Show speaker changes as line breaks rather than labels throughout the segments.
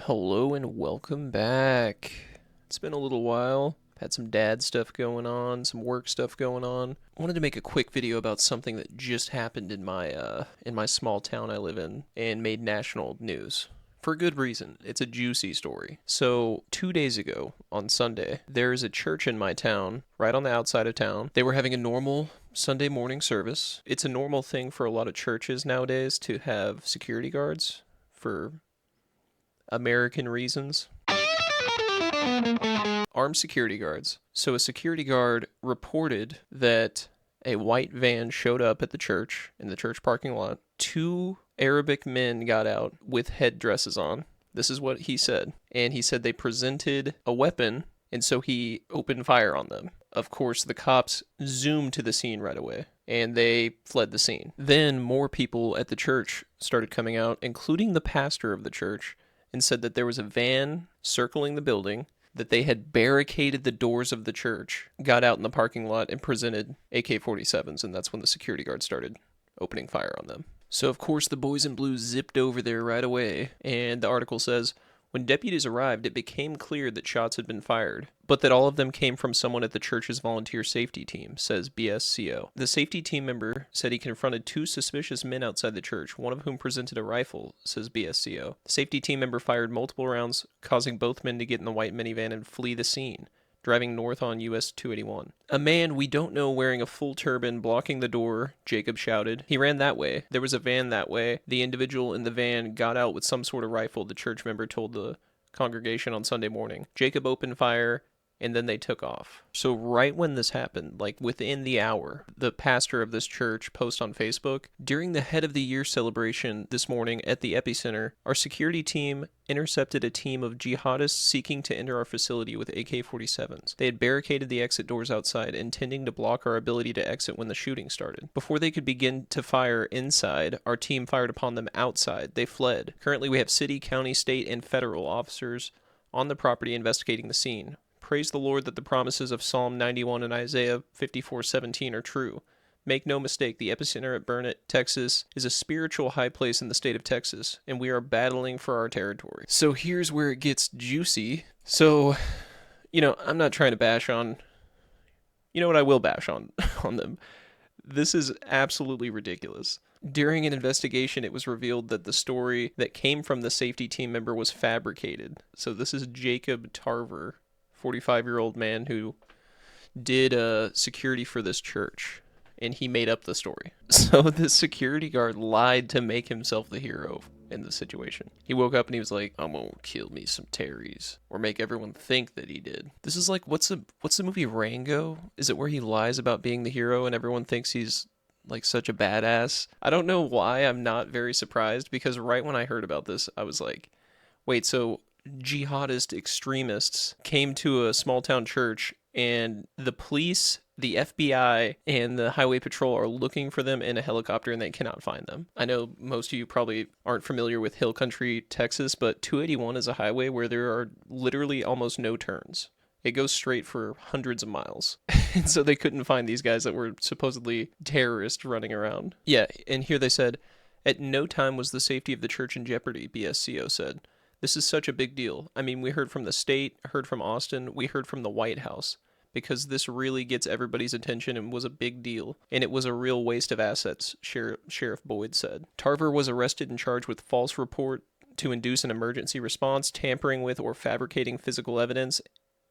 Hello and welcome back. It's been a little while. Had some dad stuff going on, some work stuff going on. I wanted to make a quick video about something that just happened in my small town I live in and made national news. For good reason. It's a juicy story. So, 2 days ago, on Sunday, there is a church in my town, right on the outside of town. They were having a normal Sunday morning service. It's a normal thing for a lot of churches nowadays to have security guards for American reasons. Armed security guards. So a security guard reported that a white van showed up at the church, in the church parking lot. Two Arabic men got out with headdresses on. This is what he said. And he said they presented a weapon, and so he opened fire on them. Of course, the cops zoomed to the scene right away, and they fled the scene. Then more people at the church started coming out, including the pastor of the church, and said that there was a van circling the building, that they had barricaded the doors of the church, got out in the parking lot, and presented AK-47s, and that's when the security guard started opening fire on them. So, of course, the boys in blue zipped over there right away, and the article says, when deputies arrived, it became clear that shots had been fired, but that all of them came from someone at the church's volunteer safety team, says BSCO. The safety team member said he confronted two suspicious men outside the church, one of whom presented a rifle, says BSCO. The safety team member fired multiple rounds, causing both men to get in the white minivan and flee the scene, driving north on US 281. A man we don't know wearing a full turban blocking the door, Jacob shouted. He ran that way. There was a van that way. The individual in the van got out with some sort of rifle, the church member told the congregation on Sunday morning. Jacob opened fire, and then they took off. So right when this happened, like within the hour, the pastor of this church posted on Facebook, during the head of the year celebration this morning at the epicenter, our security team intercepted a team of jihadists seeking to enter our facility with AK-47s. They had barricaded the exit doors outside, intending to block our ability to exit when the shooting started. Before they could begin to fire inside, our team fired upon them outside. They fled. Currently, we have city, county, state, and federal officers on the property investigating the scene. Praise the Lord that the promises of Psalm 91 and Isaiah 54:17 are true. Make no mistake, the epicenter at Burnett, Texas, is a spiritual high place in the state of Texas, and we are battling for our territory. So here's where it gets juicy. So, I'm not trying to bash on... You know what? I will bash on them. This is absolutely ridiculous. During an investigation, it was revealed that the story that came from the safety team member was fabricated. So this is Jacob Tarver, 45-year-old man who did security for this church, and he made up the story. So the security guard lied to make himself the hero in the situation. He woke up and he was like, I'm gonna kill me some Terrys, or make everyone think that he did. This is like, what's the movie Rango? Is it where he lies about being the hero and everyone thinks he's like such a badass? I don't know why I'm not very surprised, because right when I heard about this, I was like, wait, so jihadist extremists came to a small town church, and the police, the FBI, and the highway patrol are looking for them in a helicopter, and they cannot find them. I know most of you probably aren't familiar with Hill Country, Texas, but 281 is a highway where there are literally almost no turns. It goes straight for hundreds of miles. And so they couldn't find these guys that were supposedly terrorists running around. Yeah, and here they said, at no time was the safety of the church in jeopardy, BSCO said. This is such a big deal. I mean, we heard from the state, heard from Austin, we heard from the White House, because this really gets everybody's attention and was a big deal. And it was a real waste of assets, Sheriff Boyd said. Tarver was arrested and charged with false report to induce an emergency response, tampering with or fabricating physical evidence,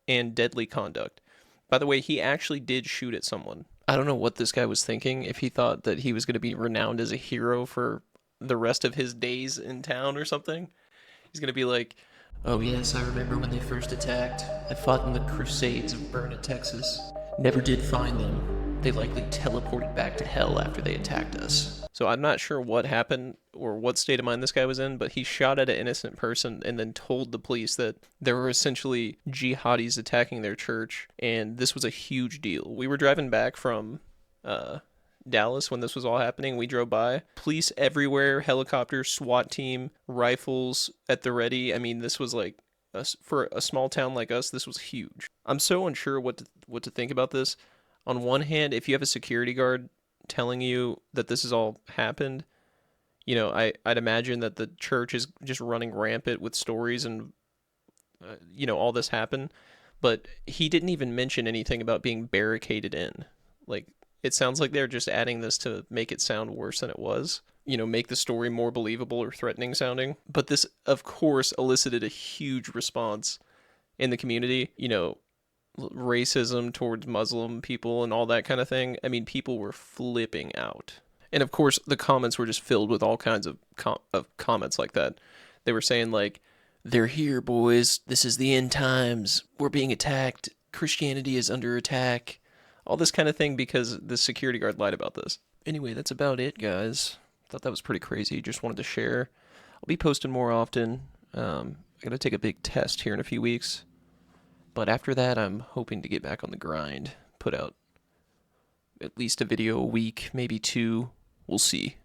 and deadly conduct. By the way, he actually did shoot at someone. I don't know what this guy was thinking, if he thought that he was going to be renowned as a hero for the rest of his days in town or something. He's going to be like, oh yes, I remember when they first attacked. I fought in the Crusades of Burnett, Texas. Never did find them. They likely teleported back to hell after they attacked us. So I'm not sure what happened or what state of mind this guy was in, but he shot at an innocent person and then told the police that there were essentially jihadis attacking their church, and this was a huge deal. We were driving back from Dallas when this was all happening. We drove by. Police everywhere, helicopters, SWAT team, rifles at the ready. I mean, this was like, for a small town like us, this was huge. I'm so unsure what to think about this. On one hand, if you have a security guard telling you that this has all happened, I'd imagine that the church is just running rampant with stories and, all this happened. But he didn't even mention anything about being barricaded in. Like, it sounds like they're just adding this to make it sound worse than it was. Make the story more believable or threatening sounding. But this, of course, elicited a huge response in the community. Racism towards Muslim people and all that kind of thing. I mean, people were flipping out. And of course, the comments were just filled with all kinds of comments like that. They were saying, like, they're here, boys. This is the end times. We're being attacked. Christianity is under attack. All this kind of thing because the security guard lied about this. Anyway, that's about it, guys. Thought that was pretty crazy. Just wanted to share. I'll be posting more often. I got to take a big test here in a few weeks. But after that, I'm hoping to get back on the grind. Put out at least a video a week, maybe two. We'll see.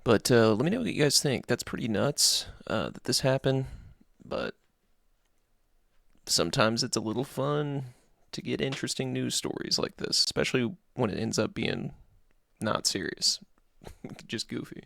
But let me know what you guys think. That's pretty nuts that this happened. But sometimes it's a little fun to get interesting news stories like this, especially when it ends up being not serious, just goofy.